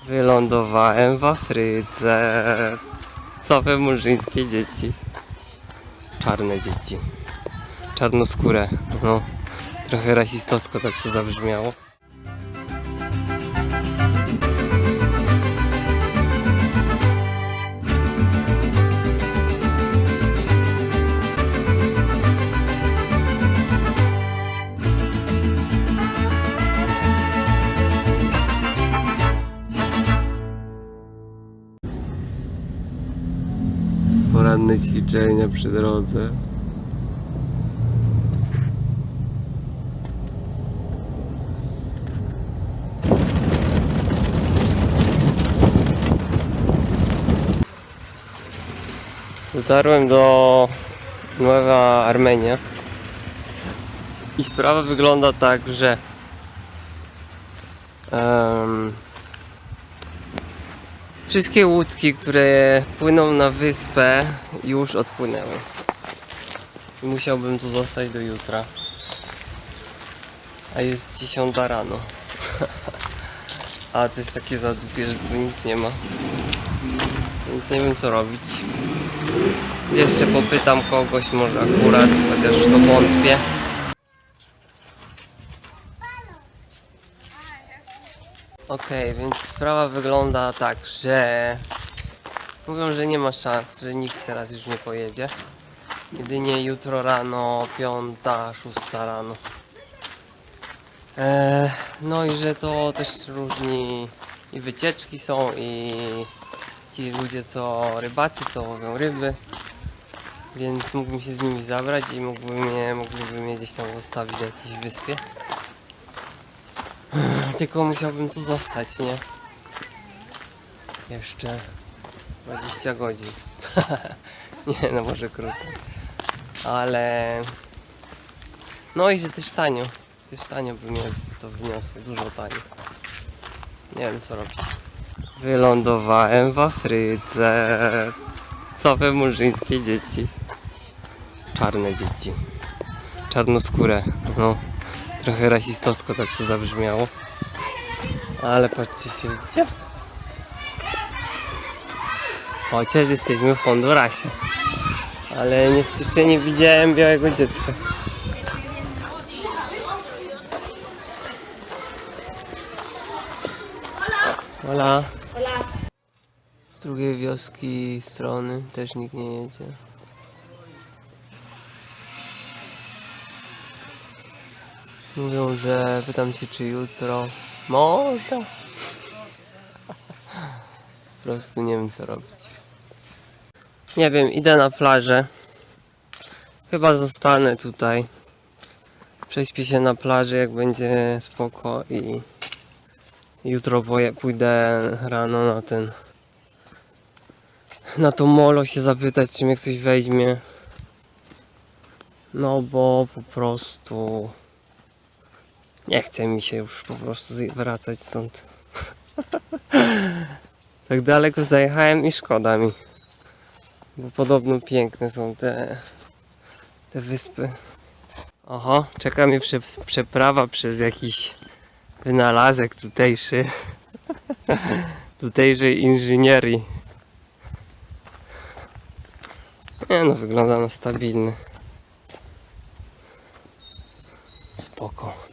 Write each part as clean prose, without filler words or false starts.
Wylądowałem w Afryce. Same murzyńskie dzieci. Czarne dzieci. Czarnoskóre. No, trochę rasistowsko tak to zabrzmiało. Poranne ćwiczenia przy drodze. Dotarłem do Nowa Armenia i sprawa wygląda tak, że wszystkie łódki, które płyną na wyspę, już odpłynęły. I musiałbym tu zostać do jutra. A jest 10 rano. A to jest takie zadupie, że tu nic nie ma. Więc nie wiem co robić. Jeszcze popytam kogoś, może akurat, chociaż to wątpię. Okej, więc sprawa wygląda tak, że mówią, że nie ma szans, że nikt teraz już nie pojedzie. Jedynie jutro rano, 5, 6 rano. No i że to też różni i wycieczki są, i ci ludzie co rybacy, co łowią ryby. Więc mógłbym się z nimi zabrać i mogliby mnie gdzieś tam zostawić na jakiejś wyspie. Tylko musiałbym tu zostać, nie? Jeszcze 20 godzin. Nie, no może krócej. Ale... No i że też tanio. Też tanio by mnie to wniosło. Dużo tanio. Nie wiem co robić. Wylądowałem w Afryce. Same murzyńskie dzieci. Czarne dzieci. Czarnoskóre. No. Trochę rasistowsko tak to zabrzmiało. Ale patrzcie się, widzicie? Chociaż jesteśmy w Hondurasie. Ale jeszcze nie widziałem białego dziecka. Hola. Z drugiej wioski strony też nikt nie jedzie. Mówią, że pytam się czy jutro. Może. Po prostu nie wiem co robić. Nie wiem, idę na plażę. Chyba zostanę tutaj. Prześpię się na plaży, jak będzie spoko, i jutro pójdę rano na to molo się zapytać, czy mnie ktoś weźmie. No bo po prostu nie chce mi się już po prostu wracać stąd. Tak daleko zajechałem i szkoda mi. Bo podobno piękne są te wyspy. Oho, czeka mnie przeprawa przez jakiś wynalazek tutejszej inżynierii. Nie no, wygląda na stabilny. Spoko.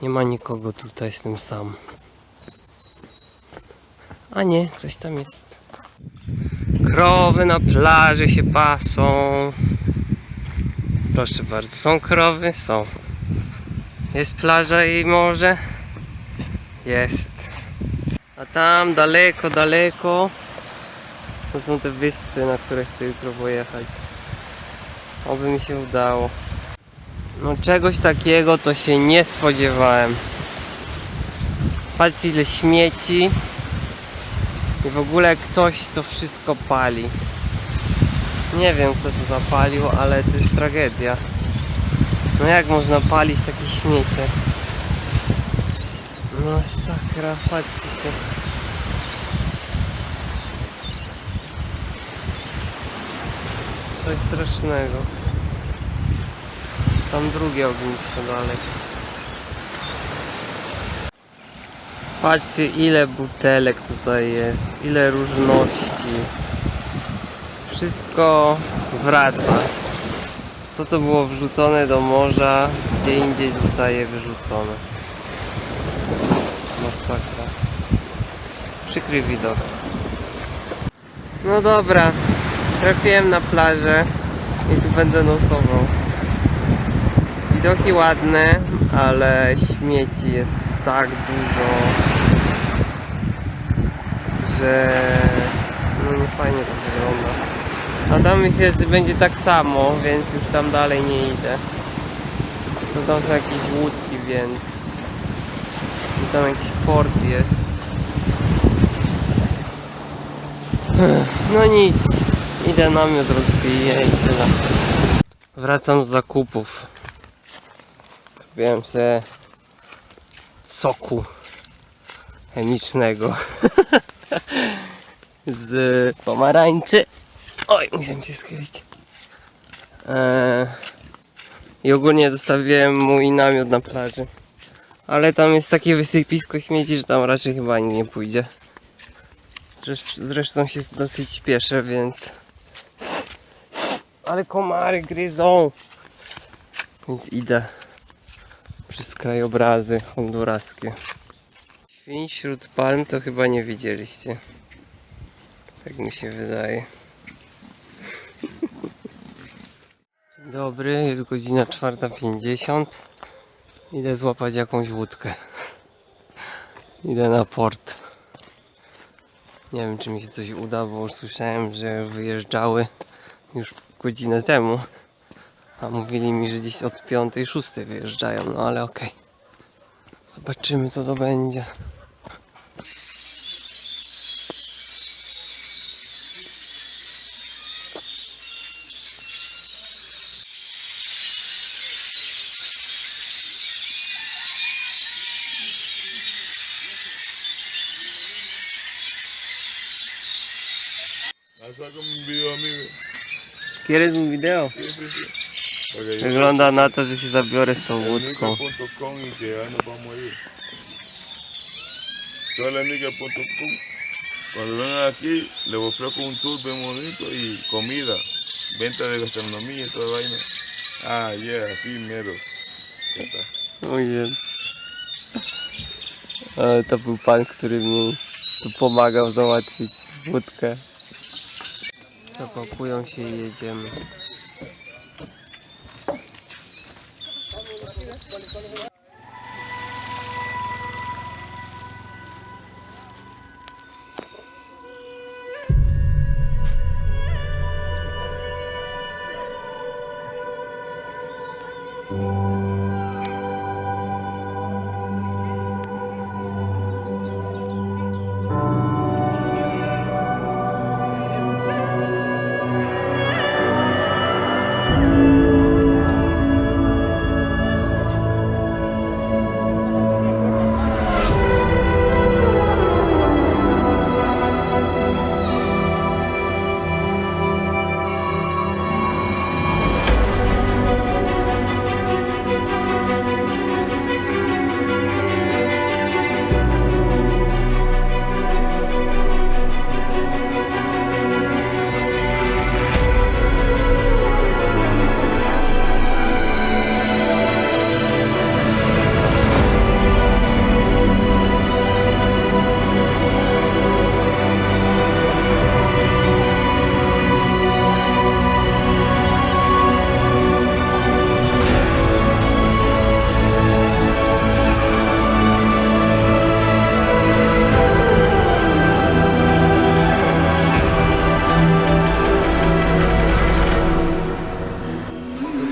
Nie ma nikogo tutaj, jestem sam. A nie, coś tam jest. Krowy na plaży się pasą. Proszę bardzo, są krowy? Są. Jest plaża i morze? Jest. A tam daleko, daleko to są te wyspy, na które chcę jutro pojechać. Oby mi się udało. No czegoś takiego to się nie spodziewałem. Patrzcie ile śmieci. I w ogóle ktoś to wszystko pali. Nie wiem kto to zapalił, ale to jest tragedia. No jak można palić takie śmiecie? Masakra, patrzcie się. Coś strasznego. Tam drugie ognisko dalej. Patrzcie, ile butelek tutaj jest, ile różności. Wszystko wraca. To, co było wrzucone do morza, gdzie indziej zostaje wyrzucone. Masakra. Przykry widok. No dobra, trafiłem na plażę i tu będę nocował. Widoki ładne, ale śmieci jest tu tak dużo, że no nie fajnie to wygląda. A tam myślę, że będzie tak samo, więc już tam dalej nie idę. Tam są jakieś łódki, więc i tam jakiś port jest. No nic, idę namiot rozbiję i tyle. Wracam z zakupów. Kupiłem sobie soku chemicznego z pomarańczy. Oj, musiałem się schylić. I ogólnie zostawiłem mój namiot na plaży. Ale tam jest takie wysypisko śmieci, że tam raczej chyba nikt nie pójdzie. Zresztą się dosyć śpieszę, więc... Ale komary gryzą! Więc idę przez krajobrazy honduraskie. Świń wśród palm to chyba nie widzieliście. Tak mi się wydaje. Dzień dobry, jest godzina 4:50. Idę złapać jakąś łódkę. Idę na port. Nie wiem, czy mi się coś uda, bo już słyszałem, że wyjeżdżały już godzinę temu. A mówili mi, że gdzieś od 5, 6 wyjeżdżają, no ale okej. Zobaczymy, co to będzie. Saca un video a mí, ve. ¿Quieres un video? Sí, sí, sí. Porque yo Wygląda na to, że się zabiorę z tą el łódką. mica.com y que ya nos vamos a ir. Solo el mica.com. Cuando vengan aquí, les ofrezco un tour bien bonito y comida, venta de gastronomía y toda vaina. Ah, yeah, así mero. Ya está. Ojej. Ale to był pan, który mi tu pomagał załatwić łódkę. Zapakują się i jedziemy.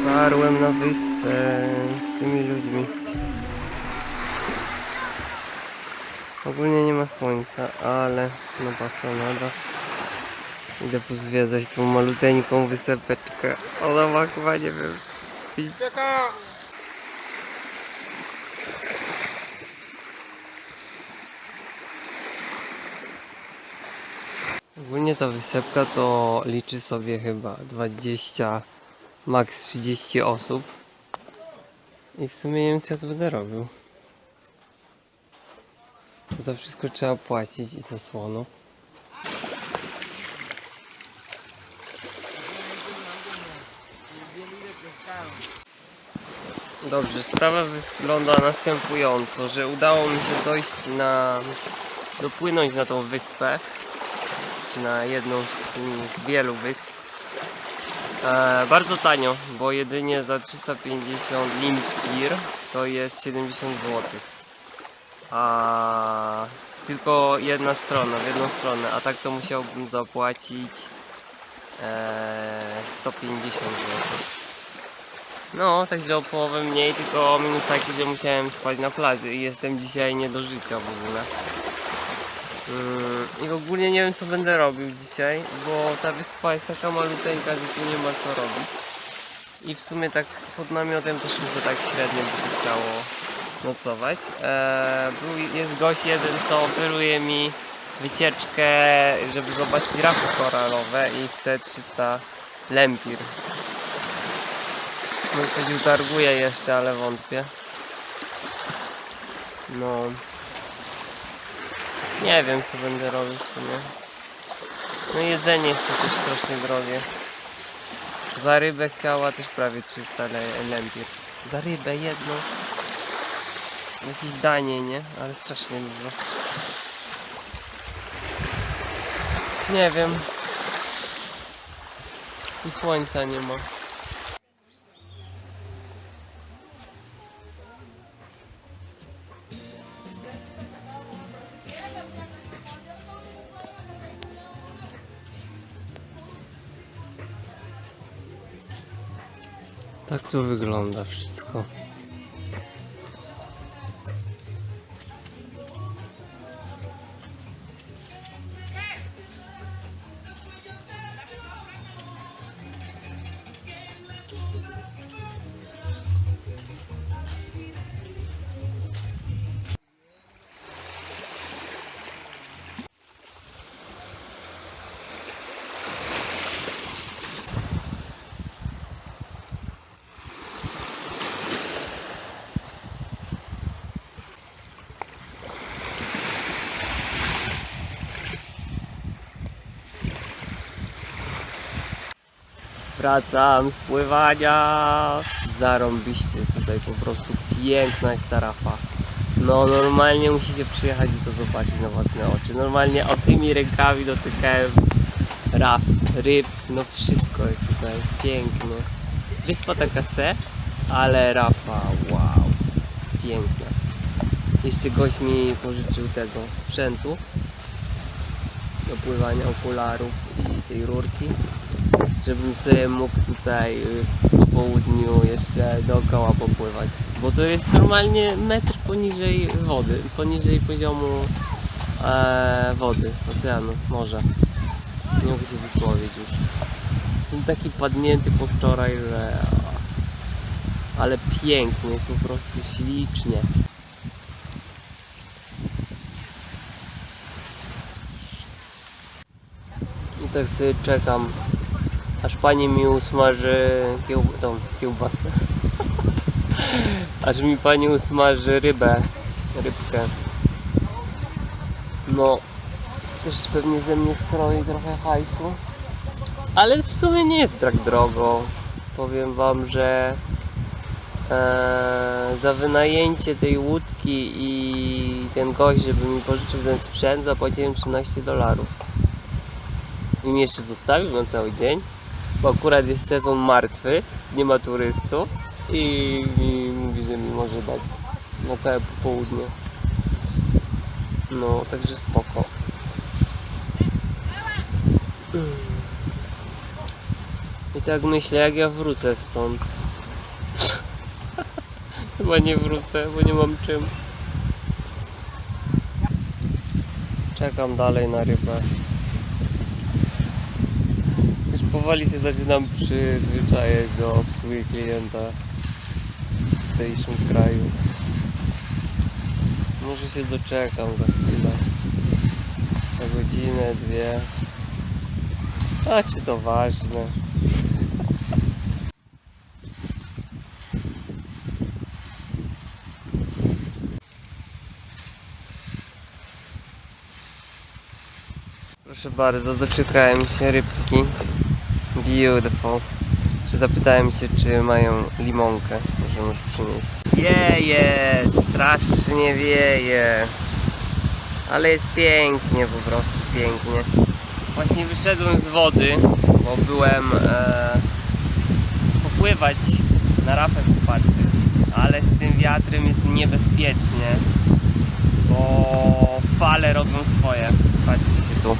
Dotarłem na wyspę z tymi ludźmi. Ogólnie nie ma słońca, ale no pasonada. Idę pozwiedzać tą maluteńką wysepeczkę. Ona ma chyba, nie wiem, ogólnie ta wysepka to liczy sobie chyba 20, max 30 osób. I w sumie nie wiem, co ja tu będę robił. Za wszystko trzeba płacić i co słono. Dobrze, sprawa wygląda następująco, że udało mi się dopłynąć na tą wyspę, czy na jedną z wielu wysp. Bardzo tanio, bo jedynie za 350 limpir to jest 70 zł. A tylko jedna strona, w jedną stronę, a tak to musiałbym zapłacić 150 zł. No, także o połowę mniej, tylko minus taki, że musiałem spać na plaży i jestem dzisiaj nie do życia w ogóle. I ogólnie nie wiem, co będę robił dzisiaj, bo ta wyspa jest taka maluteńka, że tu nie ma co robić. I w sumie tak pod namiotem też mi się tak średnio by chciało nocować. Jest gość jeden, co oferuje mi wycieczkę, żeby zobaczyć rafy koralowe i chce 300 lempir. No coś utarguje jeszcze, ale wątpię. No. Nie wiem, co będę robił w sumie. No jedzenie jest to też strasznie drogie. Za rybę chciała też prawie 300 lempir. Za rybę jedno. Jakieś danie, nie? Ale strasznie dużo. Nie wiem. I słońca nie ma. Tak to wygląda wszystko. Wracam z pływania. Zarąbiście jest tutaj, po prostu piękna jest ta rafa. No normalnie musicie przyjechać i to zobaczyć na własne oczy. Normalnie o tymi rękami dotykałem raf, ryb, no wszystko jest tutaj pięknie. Wyspa taka ale rafa, wow, piękna. Jeszcze gość mi pożyczył tego sprzętu do pływania, okularów i tej rurki, żebym sobie mógł tutaj po południu jeszcze dookoła popływać, bo to jest normalnie metr poniżej wody, poniżej poziomu wody, oceanu, morza. Nie mogę się wysłowić już. Jestem taki padnięty po wczoraj, że... ale pięknie, jest po prostu ślicznie. I tak sobie czekam, aż pani mi usmaży kiełbasę. Aż mi pani usmaży rybkę. No, też pewnie ze mnie skroi trochę hajsu. Ale w sumie nie jest tak drogo. Powiem wam, że za wynajęcie tej łódki i ten gość, żeby mi pożyczył ten sprzęt, zapłaciłem $13. I mnie jeszcze zostawił na cały dzień, bo akurat jest sezon martwy, nie ma turystów i mówi, że mi może dać na całe popołudnie. No, także spoko. I tak myślę, jak ja wrócę stąd. Chyba nie wrócę, bo nie mam czym. Czekam dalej na rybę. Już powoli się zaczynam przyzwyczajać do obsługi klienta w tutejszym kraju. Może się doczekam za chwilę. Za godzinę, dwie. A czy to ważne? Proszę bardzo, doczekałem się rybki. Beautiful. Czy zapytałem się, czy mają limonkę, że możesz przynieść. Wieje, strasznie wieje. Ale jest pięknie, po prostu pięknie. Właśnie wyszedłem z wody, bo byłem popływać, na rafę popatrzeć. Ale z tym wiatrem jest niebezpiecznie, bo fale robią swoje. Patrzcie się tu,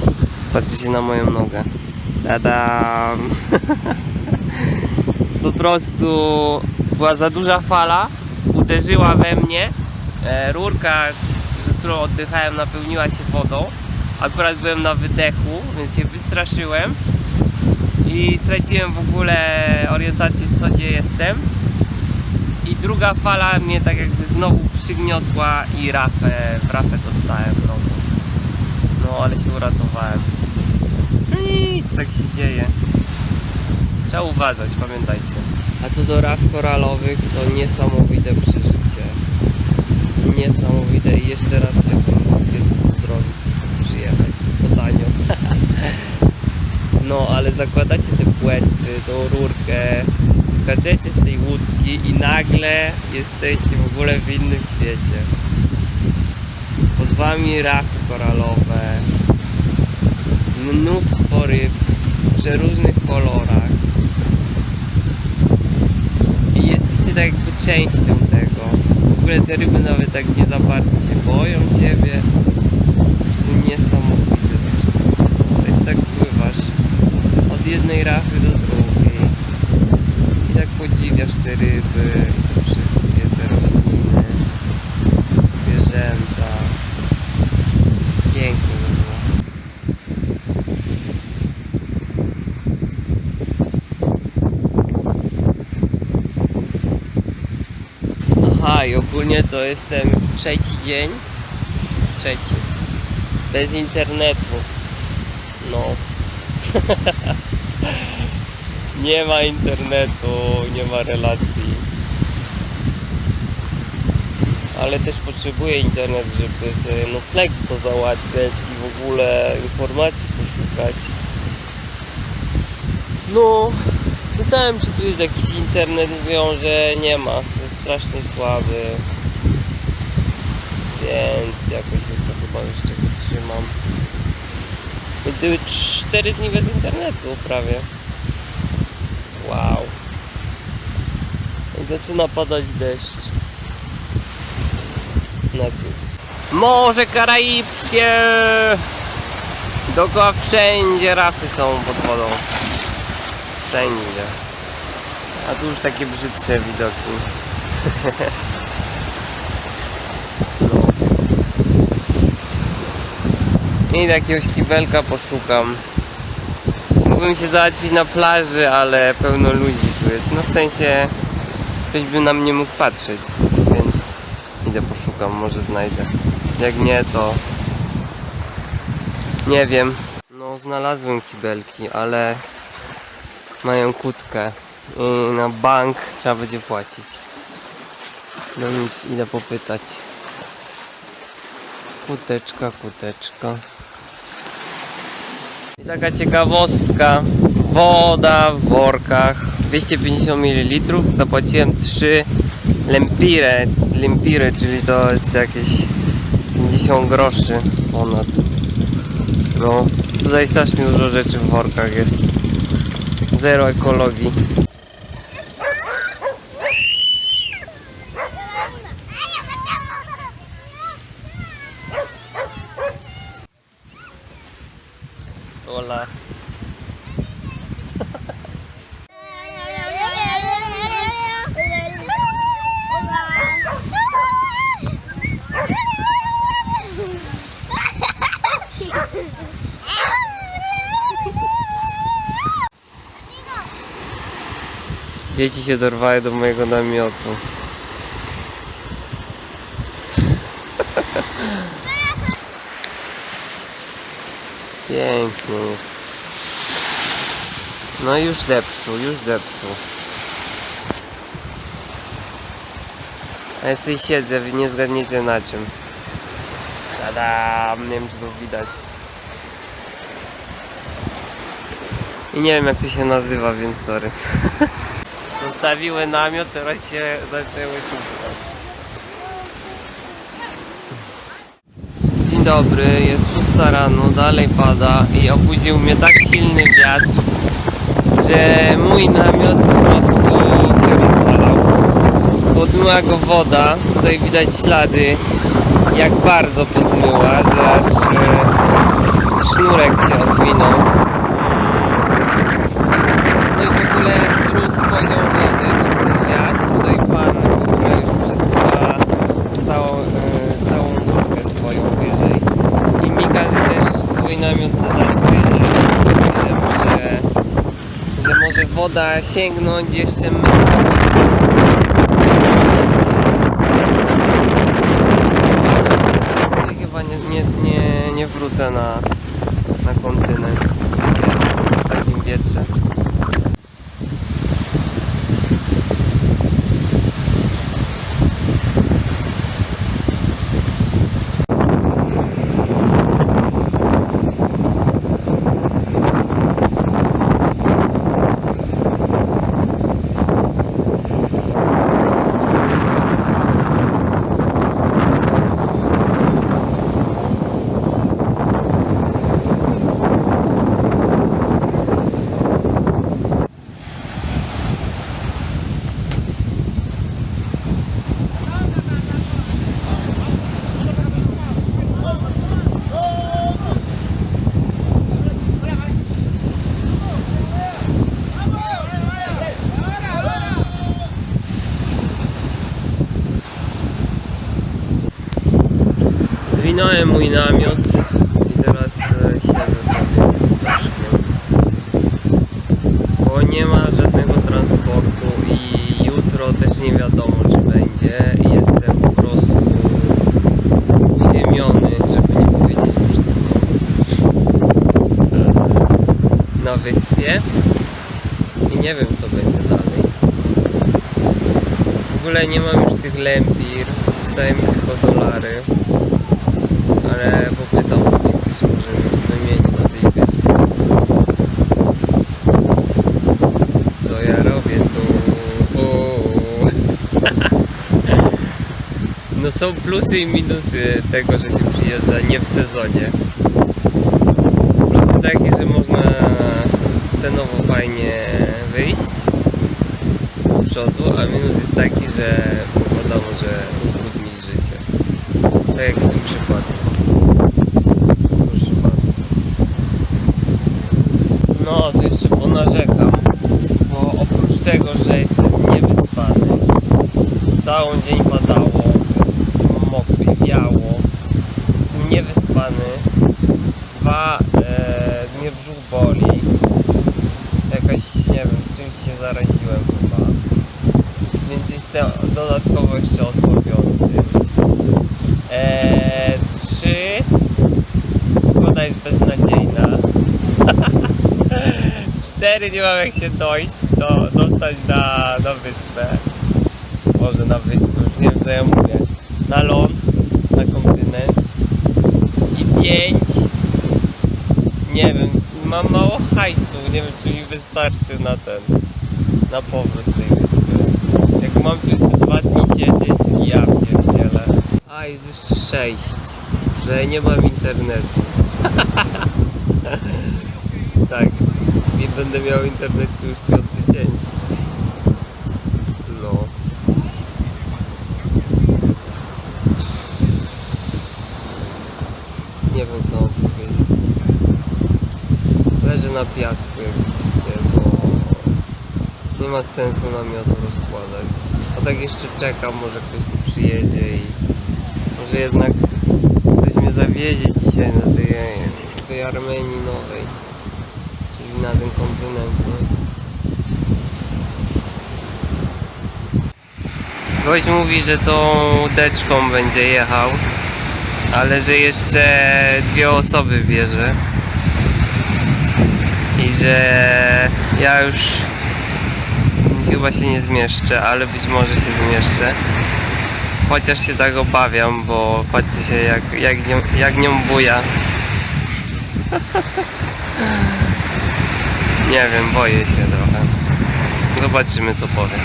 patrzcie się na moją nogę. Tadam! Po prostu była za duża fala, uderzyła we mnie, rurka, z którą oddychałem, napełniła się wodą. Akurat byłem na wydechu, więc się wystraszyłem i straciłem w ogóle orientację, gdzie jestem. I druga fala mnie tak jakby znowu przygniotła i w rafę dostałem nogą. No ale się uratowałem. No nic, tak się dzieje. Trzeba uważać, pamiętajcie. A co do raf koralowych, to niesamowite przeżycie. Niesamowite i jeszcze raz chciałbym kiedyś to zrobić. Przyjechać, to tanio. No ale zakładacie te płetwy, tą rurkę, skaczecie z tej łódki i nagle jesteście w ogóle w innym świecie. Pod wami rafy koralowe, mnóstwo ryb w przeróżnych kolorach i jesteście tak jakby częścią tego. W ogóle te ryby nawet tak nie za bardzo się boją ciebie. Po prostu niesamowite to wszystko. To jest tak, pływasz od jednej rafy do drugiej i tak podziwiasz te ryby i te wszystkie te rośliny, zwierzęta. Pięknie to było. Aha, i ogólnie to jestem trzeci dzień. Bez internetu. No. Nie ma internetu, nie ma relacji. Ale też potrzebuję internet, żeby sobie noclegi pozałatwiać i w ogóle informacji poszukać. No, pytałem, czy tu jest jakiś internet, mówią, że nie ma, że jest strasznie słaby. Więc jakoś to chyba jeszcze wytrzymam. Były 4 dni bez internetu prawie. Wow. I zaczyna padać deszcz. Na good. Morze Karaibskie! Dookoła wszędzie rafy są pod wodą. Wszędzie. A tu już takie brzydsze widoki. I jakiegoś kibelka poszukam. Mógłbym się załatwić na plaży, ale pełno ludzi tu jest. No w sensie ktoś by na mnie mógł patrzeć, więc idę poszukam, może znajdę. Jak nie, to nie wiem. No znalazłem kibelki, ale mają kłódkę i na bank trzeba będzie płacić. No nic, idę popytać. Kłódeczka. I taka ciekawostka, woda w workach 250 ml, zapłaciłem 3 lempiry, czyli to jest jakieś 50 groszy ponad. No, tutaj strasznie dużo rzeczy w workach jest, zero ekologii. Hola. Dzieci się dorwały do mojego namiotu. Pięknie jest. No już zepsuł. A ja sobie siedzę, wy nie zgadniecie na czym. Tada! Nie wiem, czy to widać. I nie wiem jak to się nazywa, więc sorry. Zostawiły namiot, teraz się zaczęły szukać. Dzień dobry, jest 6 rano, dalej pada i obudził mnie tak silny wiatr, że mój namiot po prostu się rozwalał. Podmyła go woda, tutaj widać ślady, jak bardzo podmyła, że aż sznurek się odwinął. No i w ogóle wzrósł poziom wody przez ten wiatr. Tutaj pan w ogóle już przesuwa całą łódkę swoją wyżej. I mi każe też swój namiot dodać wyżej, że może woda sięgnąć jeszcze metr. Dzisiaj chyba nie wrócę na kontynent w takim wietrze. Zwinąłem mój namiot i teraz siedzę sobie daszkiem, bo nie ma żadnego transportu i jutro też nie wiadomo czy będzie i jestem po prostu uziemiony, żeby nie powiedzieć brzydko, na wyspie i nie wiem co będzie dalej. W ogóle nie mam już tych lempir, zostaje mi tylko dolary. Ale popytam, jak ktoś może wymienić na tej wyspie. Co ja robię tu? No są plusy i minusy tego, że się przyjeżdża nie w sezonie. Plusy takie, że można cenowo fajnie wyjść do przodu, a minus jest taki, że wiadomo, że utrudnić życie. Tak jak w tym przypadku. No, to jeszcze ponarzekam, bo oprócz tego, że jestem niewyspany, cały dzień padało, jest mokro i wiało, jestem niewyspany, mnie brzuch boli, jakaś, nie wiem, czymś się zaraziłem chyba, więc jestem dodatkowo jeszcze osłabiony tym. 3, woda jest beznadziejna. 4, nie mam jak się dostać na wyspę. Może na wyspę, już nie wiem co ja mówię. Na ląd, na kontynent. I 5, nie wiem, mam mało hajsu, nie wiem czy mi wystarczy na powrót z tej wyspy. Jak mam tu jeszcze 2 dni siedzieć, ja pierdzielę. A jest jeszcze 6, że nie mam internetu. Tak, nie będę miał internetu już 5. dzień. No. Nie wiem co mam powiedzieć. Leżę na piasku jak widzicie, bo nie ma sensu namiotu rozkładać. A tak jeszcze czekam, może ktoś tu przyjedzie i może jednak ktoś mnie zawiezie dzisiaj na tej Armenii nowej, czyli na ten kontynent. Gość mówi, że tą teczką będzie jechał, ale że jeszcze 2 osoby bierze i że ja już chyba się nie zmieszczę, ale być może się zmieszczę. Chociaż się tak obawiam, bo patrzcie się jak nią buja. Nie wiem, boję się trochę. Zobaczymy co powie.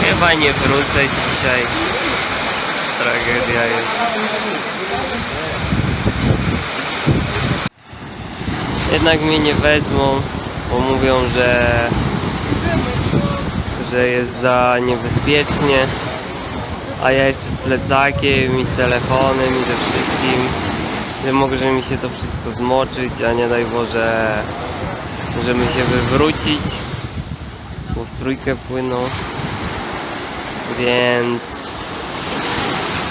Chyba nie wrócę dzisiaj. Tragedia jest. Jednak mnie nie wezmą, bo mówią, że jest za niebezpiecznie. A ja jeszcze z plecakiem i z telefonem i ze wszystkim, że może mi się to wszystko zmoczyć, a nie daj Boże, możemy się wywrócić, bo w trójkę płyną. Więc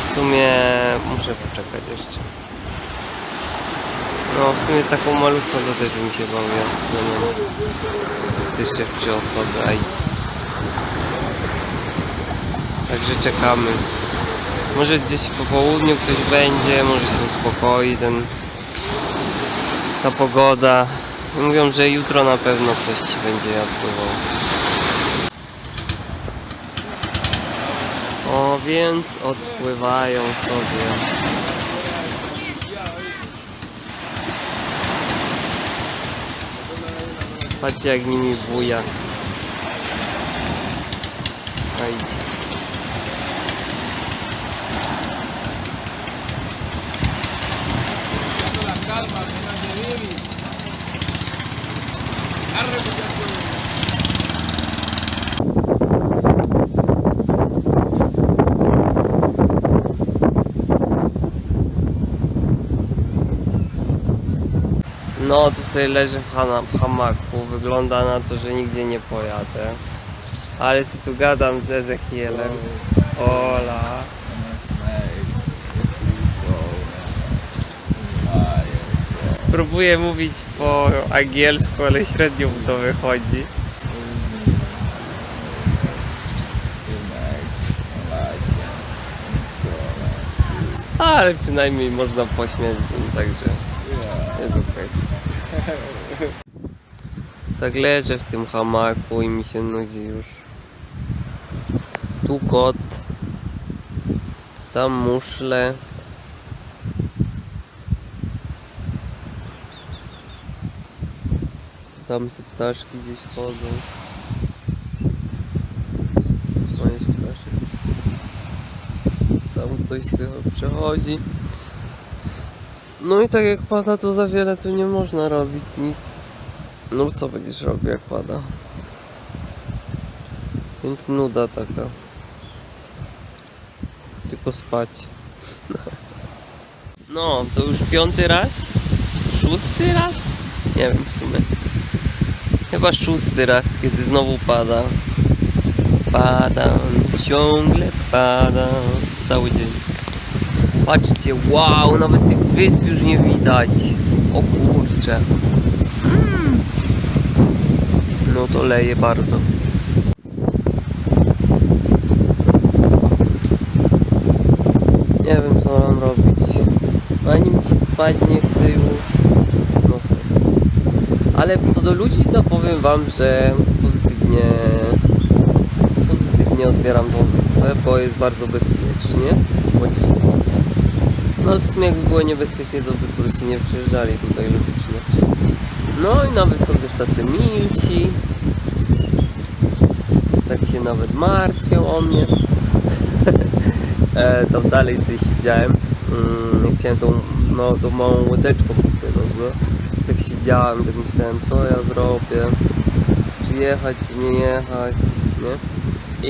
w sumie muszę poczekać jeszcze. No w sumie taką malutką to też bym się bawił. Jeszcze w 3 osoby, a idź. Także czekamy. Może gdzieś po południu ktoś będzie, może się uspokoi ta pogoda. Mówią, że jutro na pewno ktoś będzie odpływał. O, więc odpływają sobie. Patrzcie jak nimi buja. A idzie. No, tu sobie leżę w hamaku. Wygląda na to, że nigdzie nie pojadę. Ale sobie tu gadam z Ezechielem. Ola. Próbuję mówić po angielsku, ale średnio mu to wychodzi. Ale przynajmniej można pośmiać z nim, także jest okej. Tak leżę w tym hamaku i mi się nudzi już. Tu kot, tam muszle. Tam sobie ptaszki gdzieś chodzą. O, jest ptaszek. Tam ktoś sobie przechodzi. No i tak jak pada, to za wiele tu nie można robić nic. No co będziesz robił jak pada? Więc nuda taka. Tylko spać. No, to już 5. raz? 6. raz? Nie wiem w sumie. Chyba 6. raz, kiedy znowu pada. Pada, ciągle pada. Cały dzień. Patrzcie, wow, nawet tych wysp już nie widać. O kurcze. No to leje bardzo. Nie wiem co mam robić. Ani mi się spać nie chce już. No sobie. Ale co do ludzi, to powiem wam, że pozytywnie odbieram tą wyspę, bo jest bardzo bezpiecznie. No w sumie jakby było niebezpiecznie, to by turyści nie przyjeżdżali tutaj logicznie. No i nawet są też tacy milsi. Tak się nawet martwią o mnie. Tam dalej sobie siedziałem. Chciałem tą małą łódeczką popłynąć, nie? Tak siedziałem, tak myślałem, co ja zrobię, czy jechać, czy nie jechać, nie?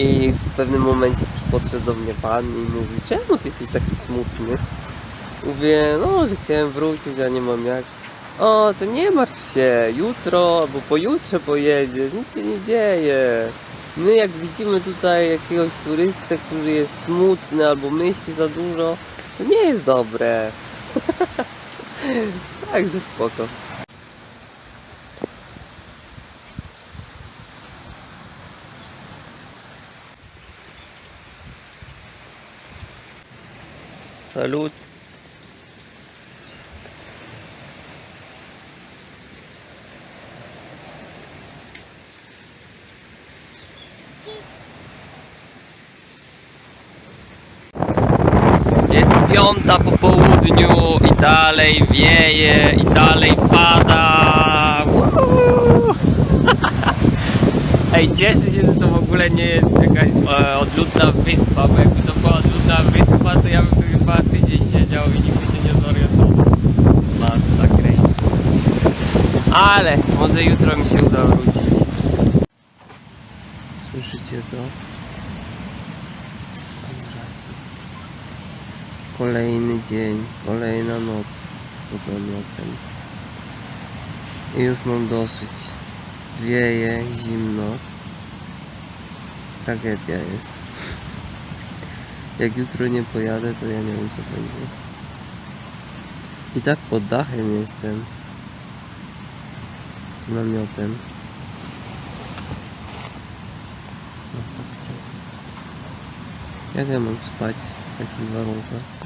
I w pewnym momencie podszedł do mnie pan i mówi, czemu ty jesteś taki smutny? Mówię, no, że chciałem wrócić, a nie mam jak. O, to nie martw się, jutro albo pojutrze pojedziesz, nic się nie dzieje. My jak widzimy tutaj jakiegoś turystę, który jest smutny albo myśli za dużo, to nie jest dobre. Także spoko. Salut. Jest 5 po południu i dalej wieje i dalej pada. Woo! Ej, cieszę się, że to w ogóle nie jest jakaś odludna wyspa, bo jakby to była odludna wyspa, to ja bym tu chyba tydzień siedział i nigdy się nie zorientował. Masakra. Ale może jutro mi się uda wrócić. Słyszycie to? Kolejny dzień, kolejna noc pod namiotem. I już mam dosyć. Wieje, zimno. Tragedia jest. Jak jutro nie pojadę, to ja nie wiem co będzie. I tak pod dachem jestem. Z namiotem. No co? Jak ja mam spać w takich warunkach?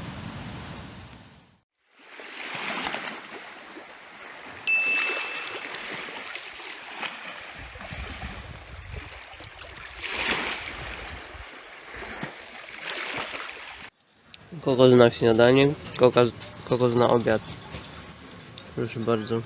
Kokos na śniadanie, kokos na obiad. Proszę bardzo.